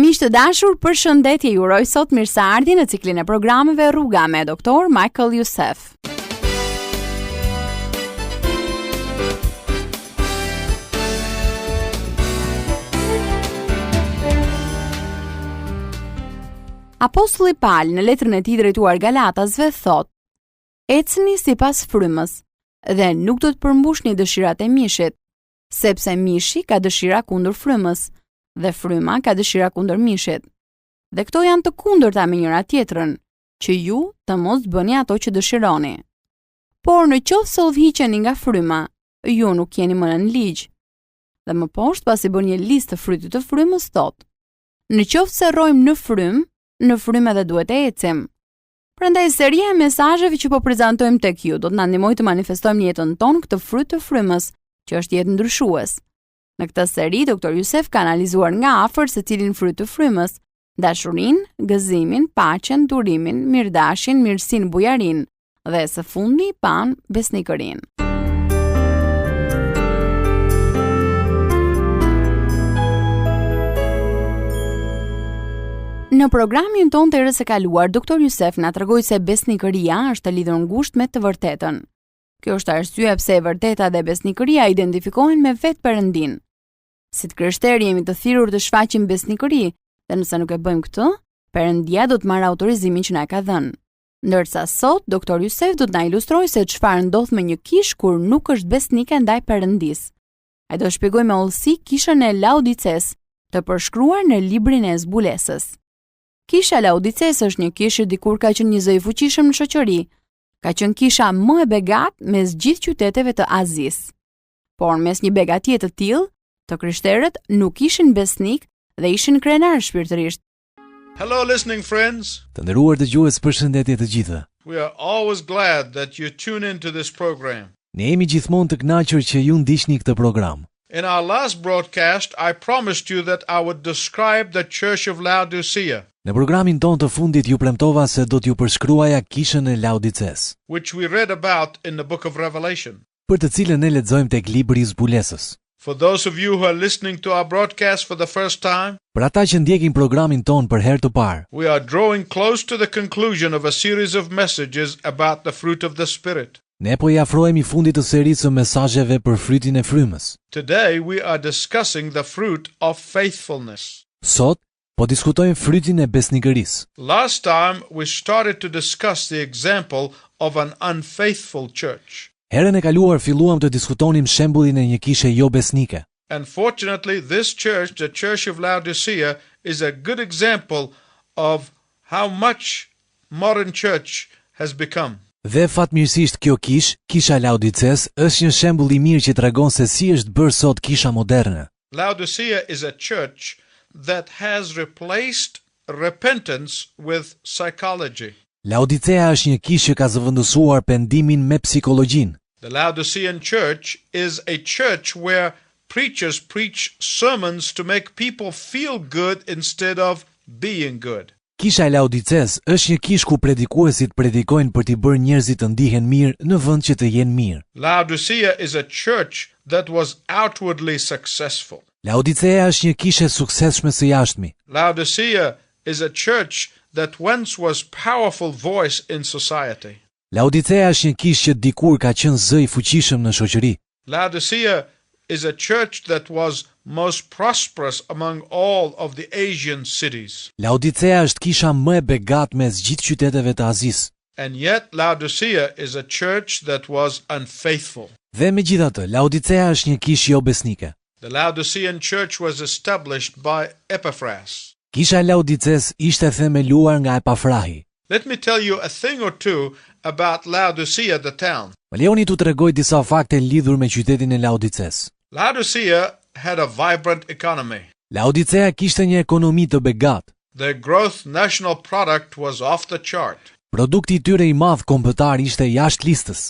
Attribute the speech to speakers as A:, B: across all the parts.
A: Miq të dashur, përshëndetje, ju uroj sot mirëseardhje në ciklin e programeve Rruga me Doktor Michael Youssef. Apostulli Paul në letrën e tij drejtuar Galatasve thot: Ecni sipas frymës dhe nuk do të përmbushni dëshirat e mishit, sepse mishi ka dëshira kundër frymës dhe fryma ka dëshira kundër mishit. Dhe këto janë të kundërta me njëra tjetrën, që ju të mos bëni ato që dëshironi. Por në qoftë se udhhiqeni nga fryma, ju nuk jeni më në ligj. Dhe më poshtë, pasi bën një listë të frytit të frymës, thot: Në qoftë se rrojmë në frymë edhe duhet të ecim. Prandaj seria e mesazheve që po prezantojmë tek ju do të na ndihmojë të manifestojmë në jetën tonë këtë fryt të frymës, që është jetë ndryshues. Në këtë seri, Dr. Youssef ka analizuar nga afër se cilin fryt të frymës: dashurinë, gëzimin, paqen, durimin, mirëdashin, mirësinë, bujarinë dhe së fundi pan besnikërinë. Në programin ton të erës së kaluar, Dr. Youssef na tregoi se besnikëria është e lidhur ngushtë me të vërtetën. Kjo është arsyeja pse e vërteta dhe besnikëria identifikohen me vetë Perëndin. Si të krishterë jemi të thirrur të shfaqim besnikëri, dhe nëse nuk e bëjmë këtë, Perëndia do të marrë autorizimin që na ka dhënë. Ndërsa sot Dr. Youssef do të na ilustrojë se çfarë ndodh me një kishë kur nuk është besnike ndaj Perëndis. Ai do të shpjegojë me hollësi kishën e Laodices, të përshkruar në librin e zbulesës. Kisha e Laodices është një kishë dikur ka qenë një zë i fuqishëm në shoqëri. Ka qenë kisha më e begatë mes gjithë qyteteve të Azisë. Por mes një begatie të tillë, të krishterët nuk ishin besnik dhe ishin krenar shpirtërisht.
B: Hello listening friends.
C: Të nderuar dëgjues, përshëndetje të gjithëve.
B: We are always glad that you tune into this program.
C: Ne jemi gjithmonë të kënaqur që ju ndiqni këtë program.
B: In our last broadcast, I promised you that I would describe the Church of Laodicea,
C: Në programin ton të fundit ju premtova se do t'ju përshkruaja kishën e Laodices,
B: which we read about in the book of Revelation.
C: për të cilën ne lexojmë tek libri i zbulesës.
B: For those of you who are listening to our broadcast for the first time,
C: Për ata që ndjekin programin ton për herë të parë,
B: we are drawing close to the conclusion of a series of messages about the fruit of the Spirit.
C: ne po i afrohemi fundit të serisë së mesazheve për frytin e frymës.
B: Today we are discussing the fruit of faithfulness.
C: Sot po diskutojmë frytin e besnikërisë.
B: Last time we started to discuss the example of an unfaithful church.
C: Herën e kaluar filluam të diskutonim shembullin e një kishe jo besnike.
B: Unfortunately, this church, the Church of Laodicea, is a good example of how much modern church has become.
C: Dhe fatmirësisht kjo kisha Laodices, është një shembull i mirë që tregon se si është bërë sot kisha moderne.
B: Laodicea is a church that has replaced repentance with psychology.
C: Laodicea është një kishë që ka zëvendësuar pendimin me psikologjinë.
B: The Laodicean church is a church where preachers preach sermons to make people feel good instead of being good.
C: Kisha e Laodices është një kishë ku predikuesit predikojnë për t'i bërë njerëzit të ndihen mirë në vend që të jenë mirë.
B: Laodicea is a church that was outwardly successful.
C: Laodicea është një kishë e suksesshme së jashtëmi.
B: Laodicea is a church that once was powerful voice in society.
C: Laodicea është një kishë që dikur ka qenë zë i fuqishëm në shoqëri.
B: Laodicea is a church that was most prosperous among all of the Asian cities.
C: Laodicea është kisha më e begatë mes gjithë qyteteve të Azisë.
B: And yet Laodicea is a church that was unfaithful.
C: Dhe megjithatë, Laodicea është një kishë jo besnike.
B: The Laodicean church was established by Epaphras.
C: Kisha e Laodices ishte themeluar nga Epafrahi.
B: Let me tell you a thing or two about Laodicea the town.
C: Më lejoni t'u tregoj disa fakte lidhur me qytetin e Laodices.
B: Laodicea had a vibrant economy.
C: Laodicea kishte një ekonomi të begatë.
B: Their gross national product was off the chart.
C: Produkti i tyre i madh kombëtar ishte jashtë listës.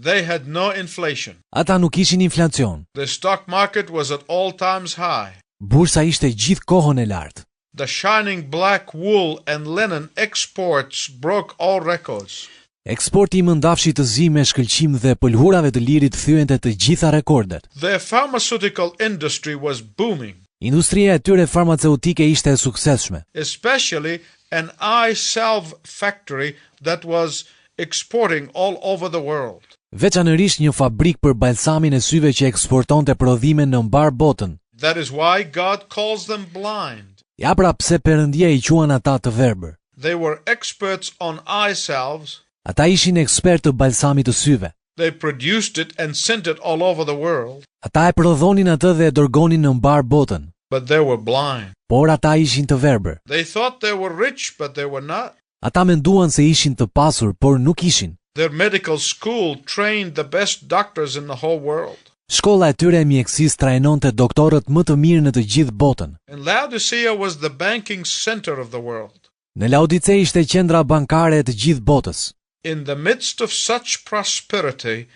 B: They had no inflation.
C: Ata nuk kishin inflacion.
B: The stock market was at all times high.
C: Bursa ishte gjithë kohën e lartë.
B: The shining black wool and linen exports broke all records.
C: Eksporti i mëndafshit të zi me shkëlqim dhe pëlhurave të lirit thyente të gjitha rekordet.
B: Their pharmaceutical industry was booming.
C: Industria e tyre farmaceutike ishte e suksesshme,
B: especially an eye salve factory that was exporting all over the world.
C: veçanërisht një fabrik për balsamin e syve që eksportonte prodhime në mbar botën.
B: That is why God calls them blind.
C: Ja pra pse Perëndia i quan ata të verbër.
B: They were experts on eye salves.
C: Ata ishin ekspertë të balsamit të syve.
B: They produced it and sent it all over the world,
C: Ata e prodhonin atë dhe e dërgonin në mbar botën,
B: but they were blind.
C: por ata ishin të verbër.
B: They thought they were rich, but they were not.
C: Ata menduan se ishin të pasur, por nuk ishin.
B: Their medical school trained the best doctors in the whole world.
C: Shkolla e tyre e mjekësisë trajnonte doktorët më të mirë në të gjithë botën.
B: And Laodicea was the banking center of the world.
C: Në Laodice ishte qendra bankare e të gjithë botës.
B: In the midst of such prosperity,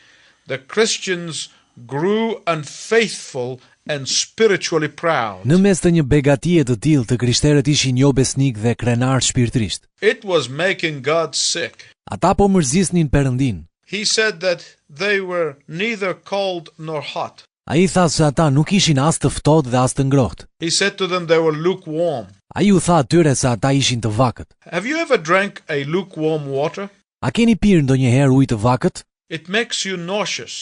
B: the Christians grew unfaithful and spiritually proud.
C: Në mes të një begatie të tillë, të krishterët ishin jo besnik dhe krenar shpirtërisht.
B: It was making God sick.
C: Ata po mërzisnin Perëndin.
B: He said that they were neither cold nor hot.
C: Ai tha se ata nuk ishin as të ftohtë dhe as të ngrohtë.
B: He said to them they were lukewarm.
C: Ai u tha atyre se ata ishin të vakët.
B: Have you ever drank a lukewarm water?
C: A keni pirë ndonjëherë ujë të vakët?
B: It makes you nauseous.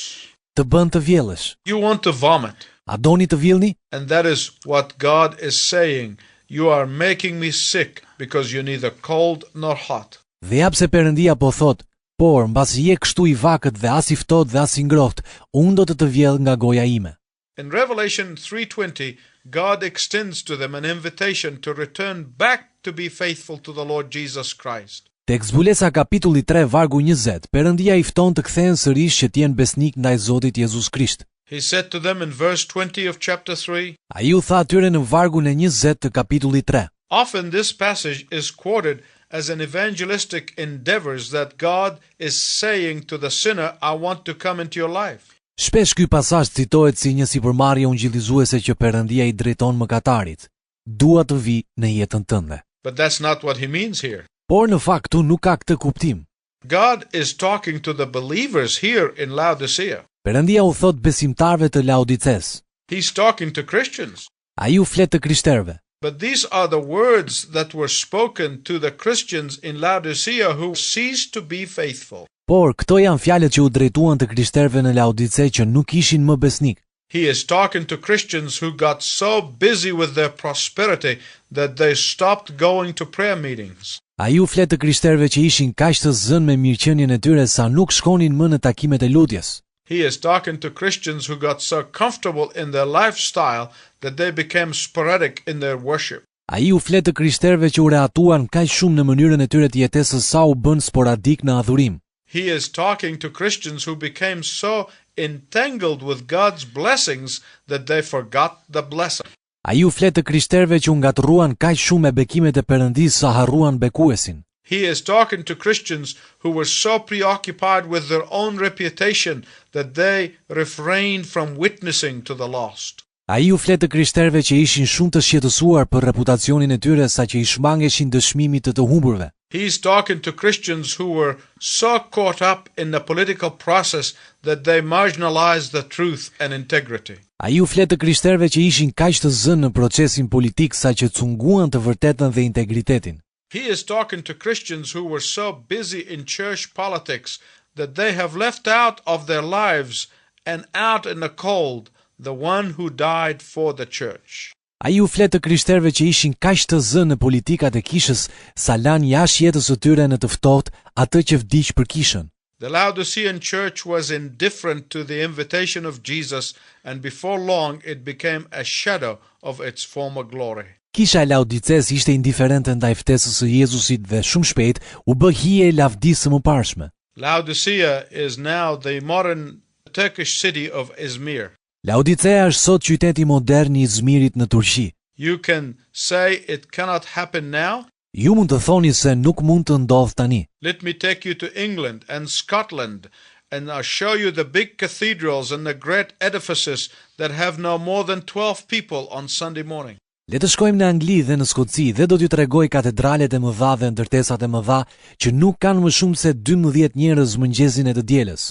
C: Të bën të vjellësh.
B: You want to vomit.
C: A doni të vjellni?
B: And that is what God is saying. You are making me sick because you're neither cold nor hot.
C: Dhe ja pse Perëndia po thot, por mbasi je kështu i vakët dhe as i ftohtë dhe as i ngrohtë, unë do të vjell nga goja ime.
B: In Revelation 3:20, God extends to them an invitation to return back to be faithful to the Lord Jesus Christ.
C: Tek Zbulesa kapitulli 3 vargu 20, Perëndia i fton të kthehen sërish që të jenë besnik ndaj Zotit Jezus Krisht.
B: He said to them in verse 20 of chapter 3,
C: Ai u tha atyre në vargun e 20 të kapitullit 3.
B: often this passage is quoted as an evangelistic endeavors that God is saying to the sinner, I want to come into your life.
C: Shpesh ky pasazh citohet si një sipërmarrje ungjillëzuese që Perëndia i drejton mëkatarit. Dua të vi në jetën tënde.
B: But that's not what he means here.
C: Por në fakt këtu nuk ka këtë kuptim.
B: God is talking to the believers here in Laodicea.
C: Perëndia u thot besimtarve të Laodices.
B: He's talking to Christians.
C: Ai u flet të krishterëve.
B: But these are the words that were spoken to the Christians in Laodicea who ceased to be faithful.
C: Por këto janë fjalët që u drejtuan të krishterëve në Laodice që nuk ishin më besnik.
B: He is talking to Christians who got so busy with their prosperity that they stopped going to prayer meetings.
C: Ai u flet të krishterëve që ishin kaq të zënë me mirëqenien e tyre sa nuk shkonin më në takimet e lutjes.
B: He is talking to Christians who got so comfortable in their lifestyle that they became sporadic in their worship.
C: Ai u flet të krishterëve që u reatuan kaq shumë në mënyrën e tyre të jetesës sa u bën sporadik në adhurim.
B: He is talking to Christians who became so entangled with God's blessings that they forgot the blessing.
C: Ai u flet të krishterëve që u ngatruan kaq shumë me bekimet e Perëndisë sa harruan bekuesin.
B: He is talking to Christians who were so preoccupied with their own reputation that they refrained from witnessing to the lost.
C: Ai u flet të krishterëve që ishin shumë të shqetësuar për reputacionin e tyre sa që i shmangeshin dëshmimit të humburve.
B: He is talking to Christians who were so caught up in the political process that they marginalized the truth and integrity.
C: Ai u flet të krishterëve që ishin kaq të zënë në procesin politik sa që cunguan të vërtetën dhe integritetin.
B: He is talking to Christians who were so busy in church politics that they have left out of their lives and out in the cold the one who died for the church.
C: Ai u flet të krishterëve që ishin kaq të zënë në politikat e kishës sa lanë jashtë jetës së tyre në të ftohtë atë që vdiq për kishën.
B: The Laodicean church was indifferent to the invitation of Jesus, and before long it became a shadow of its former glory.
C: Kisha e Laodices ishte indiferente ndaj ftesës së Jezusit dhe shumë shpejt u bë hije e lavdisë së mëparshme.
B: Laodicea is now the modern Turkish city of Izmir.
C: Laodicea është sot qyteti modern i Izmirit në Turqi.
B: You can say it cannot happen now.
C: Ju mund të thoni se nuk mund të ndodhë tani.
B: Let me take you to England and Scotland and I'll show you the big cathedrals and the great edifices that have no more than 12 people on Sunday morning.
C: Le të shkojmë në Angli dhe në Skoci dhe do t'ju tregoj katedralet e mëdha dhe ndërtesat e mëdha që nuk kanë më shumë se 12 njerëz mëngjesin e të dielës.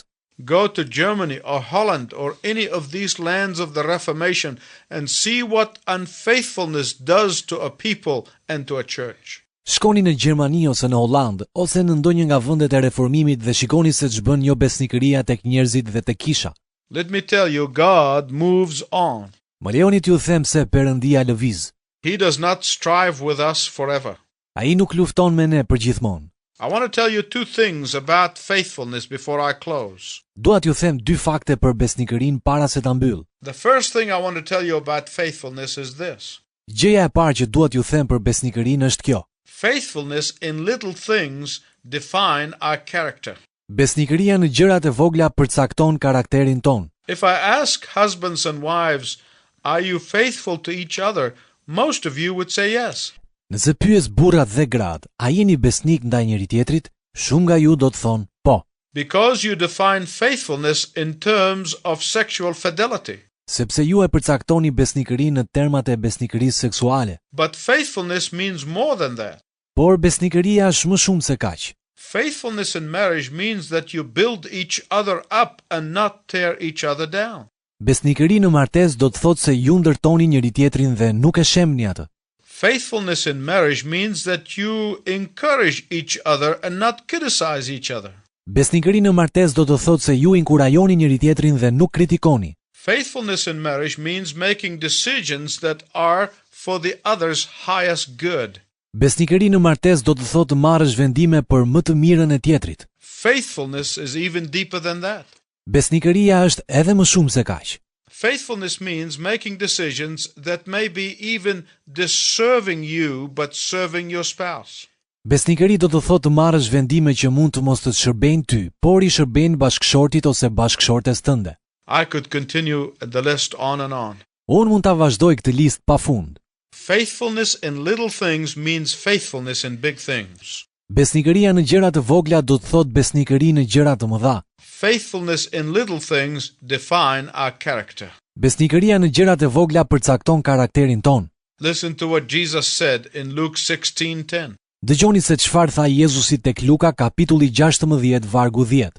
B: Go to Germany or Holland or any of these lands of the Reformation and see what unfaithfulness does to a people and to a church.
C: Shkoni në Gjermani ose në Hollandë ose në ndonjë nga vendet e reformimit dhe shikoni se ç'bën jo besnikëria tek njerëzit dhe tek kisha.
B: Let me tell you, God moves on.
C: Më lejoni t'ju them se Perëndia lëviz.
B: He does not strive with us forever.
C: Ai nuk lufton me ne përgjithmonë.
B: I want to tell you two things about faithfulness before I close.
C: Dua t'ju them dy fakte për besnikërinë para se ta mbyll.
B: The first thing I want to tell you about faithfulness is this.
C: Gjëja e parë që dua t'ju them për besnikërinë është kjo.
B: Faithfulness in little things define our character.
C: Besnikëria në gjërat e vogla përcakton karakterin ton.
B: If I ask husbands and wives, are you faithful to each other? Most of you would say yes.
C: Nëse pyes burrat dhe gratë, a jeni besnik ndaj njëri tjetrit? Shumë nga ju do të thonë po.
B: Because you define faithfulness in terms of sexual fidelity.
C: Sepse ju e përcaktoni besnikërinë në termat e besnikërisë seksuale.
B: But faithfulness means more than that.
C: Por besnikëria është më shumë se kaq.
B: Faithfulness in marriage means that you build each other up and not tear each other down.
C: Besnikëri në martesë do të thotë se ju ndërtoni njëri tjetrin dhe nuk e shemni atë.
B: Faithfulness in marriage means that you encourage each other and not criticize each other.
C: Besnikëri në martesë do të thotë se ju inkurajoni njëri tjetrin dhe nuk kritikoni.
B: Faithfulness in marriage means making decisions that are for the other's highest good.
C: Besnikëri në martesë do të thotë marrësh vendime për më të mirën e tjetrit.
B: Faithfulness is even deeper than that.
C: Besnikëria është edhe më shumë se kaq.
B: Faithfulness means making decisions that may be even deserving you but serving your spouse.
C: Besnikëri do të thotë të marrësh vendime që mund të mos të shërbejnë ty, por I shërbejnë bashkëshortit ose bashkëshortes tënde.
B: I could continue the list on and on.
C: Unë mund ta vazhdoj këtë listë pafund.
B: Faithfulness in little things means faithfulness in big things.
C: Besnikëria në gjëra të vogla do të thotë besnikëri në gjëra të mëdha.
B: Faithfulness in little things define our character.
C: Besnikëria në gjërat e vogla përcakton karakterin ton.
B: Listen to what Jesus said in Luke 16:10.
C: Dëgjoni se çfarë tha Jezusi tek Luka kapitulli 16 vargu 10.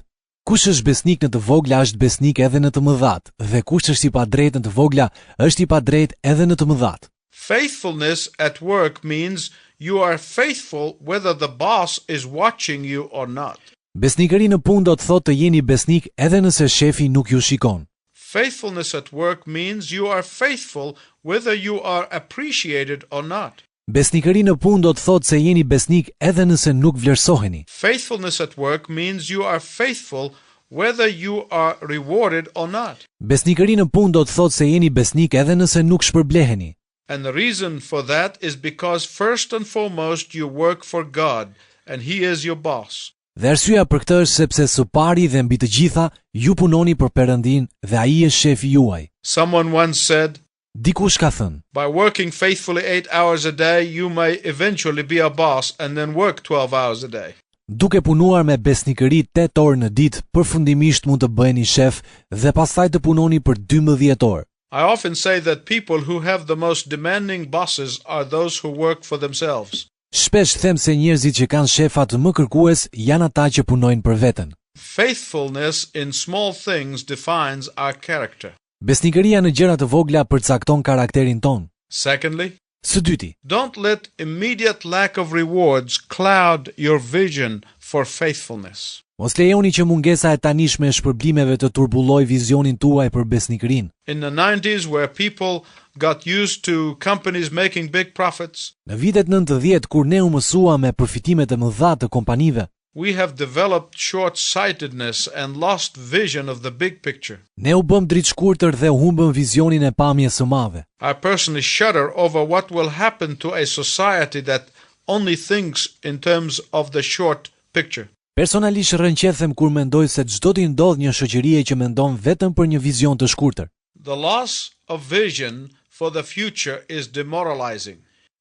C: Kush është besnik në të vogla është besnik edhe në të mëdhat, dhe kush është I padrejtë në të vogla është I padrejtë edhe në të mëdhat.
B: Faithfulness at work means you are faithful whether the boss is watching you or not.
C: Besnikëri në punë do të thotë të jeni besnik edhe nëse shefi nuk ju shikon.
B: Faithfulness at work means you are faithful whether you are appreciated or not.
C: Besnikëri në punë do të thotë se jeni besnik edhe nëse nuk vlerësoheni.
B: Faithfulness at work means you are faithful whether you are rewarded or not.
C: Besnikëri në punë do të thotë se jeni besnik edhe nëse nuk shpërbleheni.
B: And the reason for that is because first and foremost you work for God and He is your boss.
C: Dhe arsyeja për këtë është sepse së pari dhe mbi të gjitha ju punoni për Perëndin dhe Ai është shefi juaj.
B: Someone once said,
C: Dikush ka thënë,
B: by working faithfully 8 hours a day, you may eventually be a boss and then work 12 hours a day.
C: duke punuar me besnikëri 8 orë në ditë, përfundimisht mund të bëheni shef dhe pastaj të punoni për 12 orë.
B: I often say that people who have the most demanding bosses are those who work for themselves.
C: Shpesh them se njerëzit që kanë shefat më kërkues janë ata që punojnë për veten.
B: Faithfulness in small things defines our character.
C: Besnikëria në gjëra të vogla përcakton karakterin ton.
B: Secondly,
C: Së dyti,
B: don't let immediate lack of rewards cloud your vision for faithfulness.
C: mos lejoni që mungesa e tanishme e shpërblimeve të turbulloj vizionin tuaj për besnikërinë.
B: In the 90s, where people got used to companies making big profits,
C: Në vitet 90 kur ne u mësuam me përfitimet e mëdha të kompanive,
B: we have developed short-sightedness and lost vision of the big picture.
C: ne u bëm dritshkurtër dhe u humbëm vizionin e pamjes së madhe.
B: I personally shudder over what will happen to a society that only thinks in terms of the short picture.
C: Personalisht rrënqethem kur mendoj se çdo të ndodh një shoqërie që mendon vetëm për një vizion të shkurtër.
B: The loss of vision for the future is demoralizing.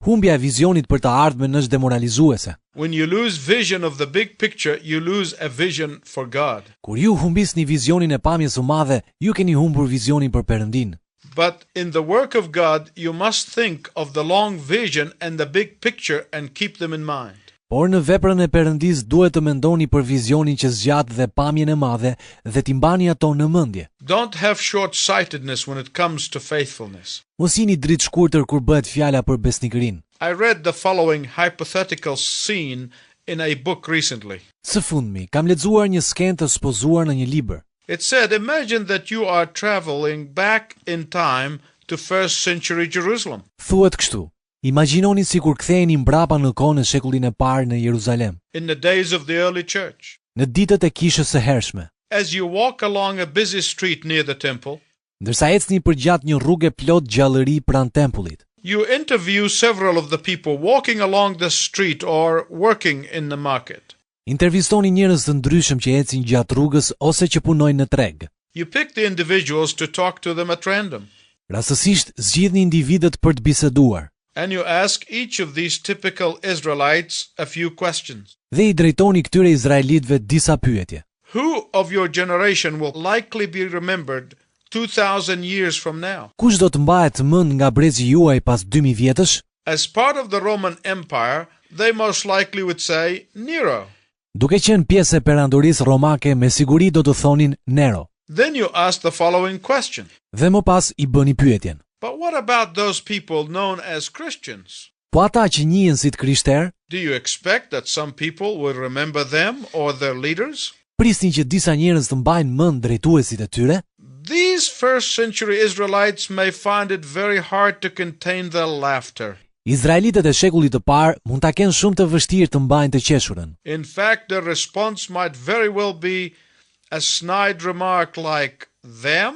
C: Humbja e vizionit për të ardhmen është demoralizuese.
B: When you lose vision of the big picture, you lose a vision for God.
C: Kur ju humbisni vizionin e pamjes së madhe, ju keni humbur vizionin për Perëndin.
B: But in the work of God, you must think of the long vision and the big picture and keep them in mind.
C: Por në veprën e Perëndis duhet të mendoni për vizionin që zgjat dhe pamjen e madhe dhe t'i mbani ato në mendje.
B: Don't have short-sightedness when it comes to faithfulness.
C: Mos jini dritë shkurtër kur bëhet fjala për besnikërinë.
B: I read the following hypothetical scene in a book recently.
C: Së fundmi, kam lexuar një skenë të supozuar në një libër.
B: It said, imagine that you are traveling back in time to 1st century Jerusalem.
C: Thuhet kështu: imagjinoni sikur ktheheni mbrapa në kohën e shekullin e parë në Jeruzalem,
B: In the days of the early church.
C: në ditët e kishës së hershme.
B: As you walk along a busy street near the temple,
C: Ndërsa ecni përgjatë një rrugë plot gjallëri pranë tempullit,
B: you interview several of the people walking along the street or working in the market.
C: intervistoni njerëz të ndryshëm që ecin gjatë rrugës ose që punojnë në treg.
B: You pick the individuals to talk to them at random,
C: Rastësisht zgjidhni individët për të biseduar
B: and you ask each of these typical Israelites a few questions.
C: dhe i drejtoni këtyre izraelitëve disa pyetje.
B: Who of your generation will likely be remembered 2,000 years from now?
C: Kush do të mbahet mend nga brezi juaj pas 2000 vjetësh?
B: As part of the Roman Empire, they most likely would say Nero.
C: Duke qenë pjesë e perandorisë romake, me siguri do të thonin Nero.
B: Then you ask the following question.
C: Dhe më pas i bëni pyetjen:
B: But what about those people known as Christians?
C: po ata që njihen si të krishterë,
B: Do you expect that some people will remember them or their leaders?
C: prisni që disa njerëz të mbajnë mend drejtuesit e tyre?
B: These 1st century Israelites may find it very hard to contain their laughter.
C: Izraelitët e shekullit të parë mund ta kenë shumë të vështirë të mbajnë të qeshurën.
B: In fact, their response might very well be a snide remark like, them?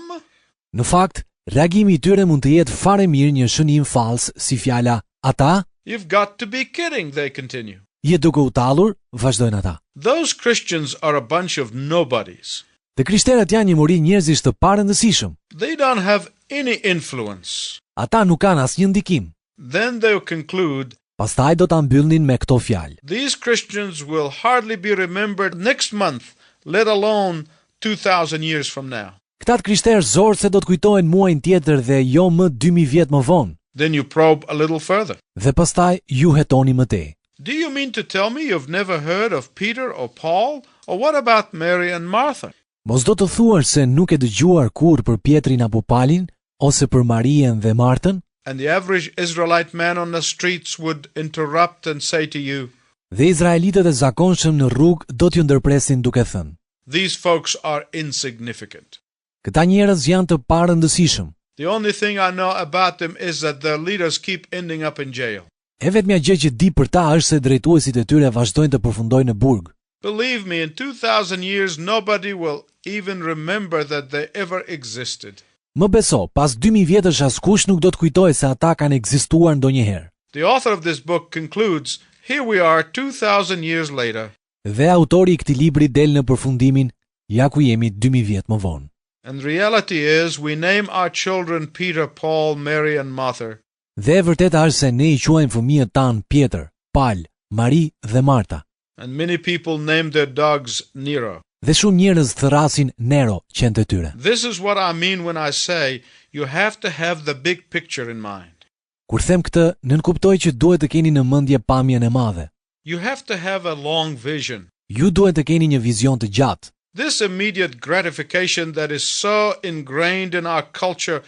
C: Në fakt, reagimi i tyre mund të jetë fare mirë një shënim fals, si fjala ata.
B: You've got to be kidding, they continue.
C: Je duke u tallur, vazhdojnë ata.
B: Those Christians are a bunch of nobodies.
C: Të krishterët janë një mori njerëzish të parëndësishëm.
B: They don't have any influence.
C: Ata nuk kanë asnjë ndikim.
B: Then they'll conclude,
C: Pastaj do ta mbyllnin me këto fjalë:
B: these Christians will hardly be remembered next month, let alone 2,000 years from now.
C: këta të krishterë zorë se do të kujtohen muajin tjetër dhe jo më 2000 vjet më vonë.
B: Then you probe a little further.
C: Dhe pastaj ju hetoni më tej.
B: Do you mean to tell me you've never heard of Peter or Paul? Or what about Mary and Martha?
C: Mos do të thuar se nuk e dëgjuar kur për Pietrin apo Palin, ose për Marien dhe Martën?
B: And the average Israelite man on the streets would interrupt and say to you,
C: Dhe izraelitët e zakonshëm në rrugë do t'ju ndërpresin duke thënë:
B: these folks are insignificant.
C: këta njerëz janë të parëndësishëm.
B: The only thing I know about them is that their leaders keep ending up in jail.
C: E vetmja gjë që di për ta është se drejtuesit e tyre vazhdojnë të përfundojnë në burg.
B: Believe me, in 2,000 years, nobody will even remember that they ever existed.
C: Më beso, pas 2000 vjetësh askush nuk do të kujtojë se ata kanë ekzistuar ndonjëherë.
B: The author of this book concludes, here we are 2,000 years later.
C: Dhe autori i këtij libri del në përfundimin, ja ku jemi 2000 vjet më vonë.
B: And reality is, we name our children Peter, Paul, Mary and Martha.
C: Dhe e vërteta është se ne i quajmë fëmijët tan Pjetër, Pal, Mari dhe Marta.
B: And many people name their dogs Nero.
C: Dhe shumë njerëz thrasin Nero, qenë të tyre.
B: This is what I mean when I say you have to have the big picture in mind.
C: Kur them këtë, nënkuptoj që duhet të keni në mendje pamjen e madhe.
B: You have to have a long vision.
C: Ju duhet të keni një vizion të gjatë.
B: This immediate gratification that is so ingrained in our culture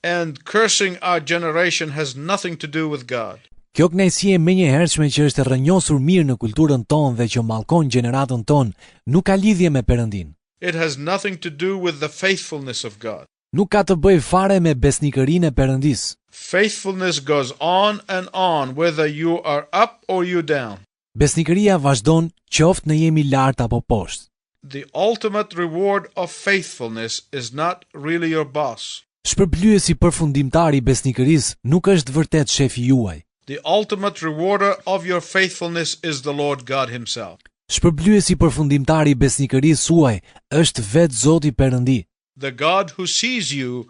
B: and cursing our generation has nothing to do with God.
C: Kjo kënaqësi e menjëhershme që është e rrënjosur mirë në kulturën tonë dhe që mallkon gjeneratën tonë, nuk ka lidhje me Perëndin.
B: It has nothing to do with the faithfulness of God.
C: Nuk ka të bëjë fare me besnikërinë e Perëndis.
B: Faithfulness goes on and on whether you are up or you down.
C: Besnikëria vazhdon qoftë në jemi lart apo poshtë.
B: The ultimate reward of faithfulness is not really your boss.
C: Shpërblyesi përfundimtar i besnikërisë nuk është vërtet shefi juaj.
B: The ultimate rewarder of your faithfulness is the Lord God himself.
C: Shpërblyesi përfundimtar i besnikërisë suaj është vetë Zoti Perëndi.
B: The God who sees you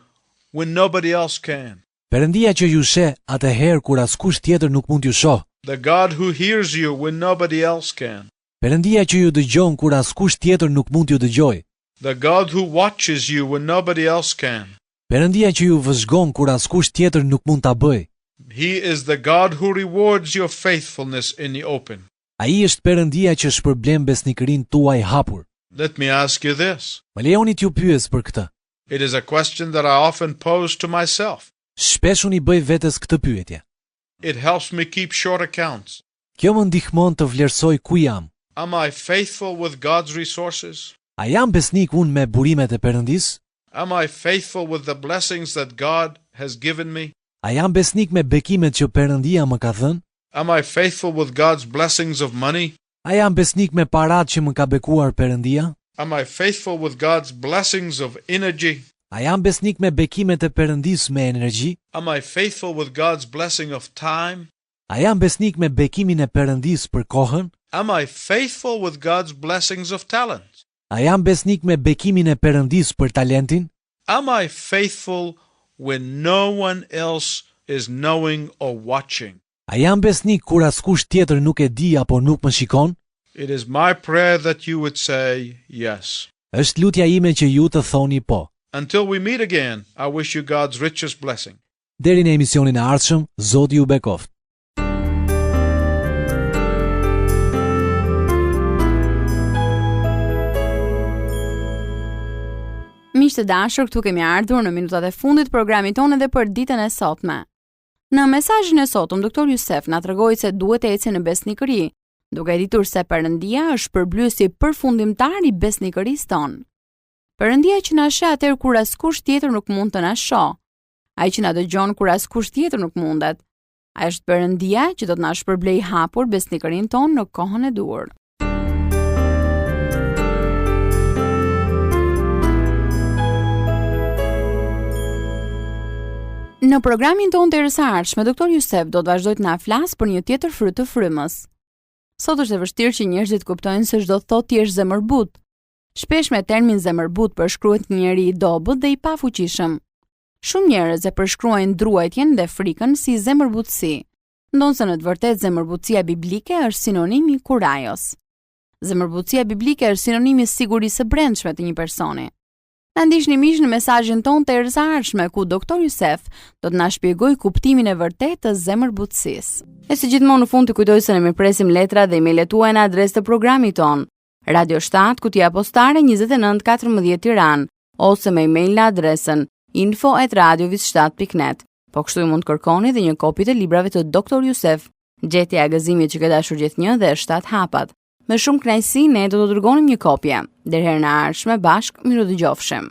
B: when nobody else can.
C: Perëndia që ju sheh atëherë kur askush tjetër nuk mund t'ju shoh.
B: The God who hears you when nobody else can.
C: Perëndia që ju dëgjon kur askush tjetër nuk mund t'ju dëgjojë.
B: The God who watches you when nobody else can.
C: Perëndia që ju vëzhgon kur askush tjetër nuk mund ta bëjë.
B: He is the God who rewards your faithfulness in the open.
C: Ai është Perëndia që shpërblen besnikërinë tuaj hapur.
B: Let me ask you this.
C: Më lejoni t'ju pyes për këtë.
B: It is a question that I often pose to myself.
C: Shpesh unë i bëj vetes këtë pyetje.
B: It helps me keep short accounts.
C: Kjo më ndihmon të vlerësoj ku jam.
B: Am I faithful with God's resources?
C: A jam besnik unë me burimet e Perëndisë?
B: Am I faithful with the blessings that God has given me?
C: A jam besnik me bekimet që Perëndia më ka dhënë?
B: Am I faithful with God's blessings of money?
C: A jam besnik me paratë që më ka bekuar Perëndia?
B: Am I faithful with God's blessings of energy?
C: A jam besnik me bekimet e Perëndisë me energji?
B: Am I faithful with God's blessing of time?
C: A jam besnik me bekimin e Perëndisë për kohën?
B: Am I faithful with God's blessings of talent?
C: A jam besnik me bekimin e Perëndisë për talentin?
B: Am I faithful when no one else is knowing or watching?
C: A jam besnik kur askush tjetër nuk e di apo nuk më shikon?
B: It is my prayer that you would say yes.
C: Është lutja ime që ju të thoni po.
B: Until we meet again, I wish you God's richest blessing.
C: Deri në emisionin e ardhshëm, Zoti ju bekoft.
A: Miq të dashur, këtu kemi ardhur në minutat e fundit të programit tonë dhe për ditën e sotme. Në mesazhin e sotëm, doktor Jusef na tregoi se duhet të ecim në besnikëri, duke ditur se Perëndia është përblyesi përfundimtar i besnikërisë tonë. Perëndia që na sheh atëherë kur askush tjetër nuk mund të na shoh. Ai që na dëgjon kur askush tjetër nuk mundet. Ai është Perëndia që do të na shpërblej hapur besnikërinë tonë në kohën e duhur. Në programin tonë të erësarshme, doktor Jusef do të vazhdoj të na flas për një tjetër fryt të frymës. Sot është e vështirë që njerëzit kuptojnë se çdo thotë ti je zemërbut. Shpesh me termin zemërbut përshkruhet një njeri i dobët dhe i pafuqishëm. Shumë njerëz e përshkruajnë druajtjen dhe frikën si zemërbutësi, ndonse në të vërtetë zemërbutësia biblike është sinonimi i kurajos. Zemërbutësia biblike është sinonimi i sigurisë së brendshme të një personi. Na ndiqni miq në mesazhin tonë të erësarshme ku doktor Jusef do të na shpjegojë kuptimin e vërtetë të zemërbutësisë. E si gjithmonë në fund të kujtoj se ne mirpresim letrat dhe emailët tuaja në adresë të programit ton. Radio 7, Kutia Postare 2914 Tiranë, ose me email në adresën info@radiovis7.net. Po kështu mund të kërkoni dhe një kopje të librave të doktor Jusef, Gjetja e agazimit që ka dashur gjithnjë dhe 7 hapat. Me shumë kënaqësi ne do të dërgonim një kopje. Deri herë në ardhshme bashkë, miru dëgjofshim.